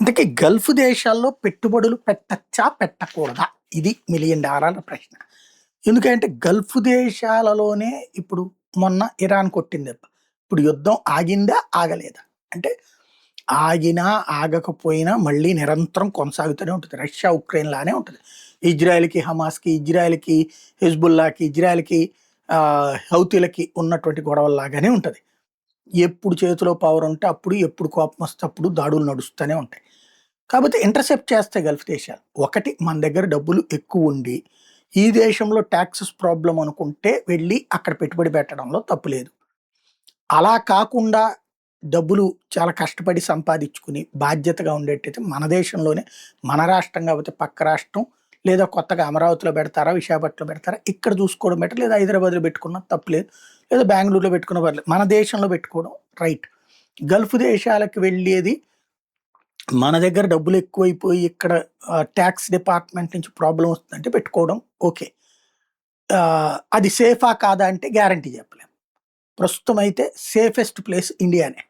అందుకే గల్ఫ్ దేశాల్లో పెట్టుబడులు పెట్టచ్చా? పెట్టకూడదా? ఇది $1,000,000 ప్రశ్న. ఎందుకంటే గల్ఫ్ దేశాలలోనే ఇప్పుడు మొన్న ఇరాన్ కొట్టింది దెబ్బ. ఇప్పుడు యుద్ధం ఆగిందా? ఆగలేదా? అంటే ఆగినా, ఆగకపోయినా మళ్ళీ నిరంతరం కొనసాగుతూనే ఉంటుంది. రష్యా, ఉక్రెయిన్ లానే ఉంటది. ఇజ్రాయెల్‌కి, హమాస్‌కి, ఇజ్రాయెల్‌కి, హెజ్బుల్లాకి, ఇజ్రాయెల్‌కి హౌతీలకి ఉన్నటువంటి గొడవల్లాగానే ఉంటది. ఎప్పుడు చేతిలో పవర్ ఉంటే అప్పుడు, ఎప్పుడు కోపం వస్తే అప్పుడు దాడులు నడుస్తూనే ఉంటాయి. కాపోతే ఇంటర్సెప్ట్ చేస్తాయి గల్ఫ్ దేశాలు. ఒకటి మన దగ్గర డబ్బులు ఎక్కువుండి, ఈ దేశంలో టాక్సెస్ ప్రాబ్లమ్ అనుకుంటే వెళ్లి అక్కడ పెట్టుబడి పెట్టడంలో తప్పు లేదు. అలా కాకుండా డబ్బులు చాలా కష్టపడి సంపాదించుకుని బాధ్యతగా ఉండేట్టయితే మన దేశంలోనే మన రాష్ట్రం కాకపోతే పక్క రాష్ట్రం లేదా కొత్తగా అమరావతిలో పెడతారా, విశాఖపట్నంలో పెడతారా, ఇక్కడ చూసుకోవడం బెటర్. లేదా హైదరాబాద్‌లో పెట్టుకున్నా తప్పులేదు. లేదా బెంగుళూరులో పెట్టుకున్నా పర్లేదు. మన దేశంలో పెట్టుకోవడం రైట్. గల్ఫ్ దేశాలకు వెళ్ళేది మన దగ్గర డబ్బులు ఎక్కువైపోయి ఇక్కడ టాక్స్ డిపార్ట్‌మెంట్ నుంచి ప్రాబ్లమ్ వస్తుందంటే పెట్టుకోవడం ఓకే. అది సేఫా కాదా అంటే గ్యారంటీ చెప్పలేం. ప్రస్తుతం అయితే సేఫెస్ట్ ప్లేస్ ఇండియానే.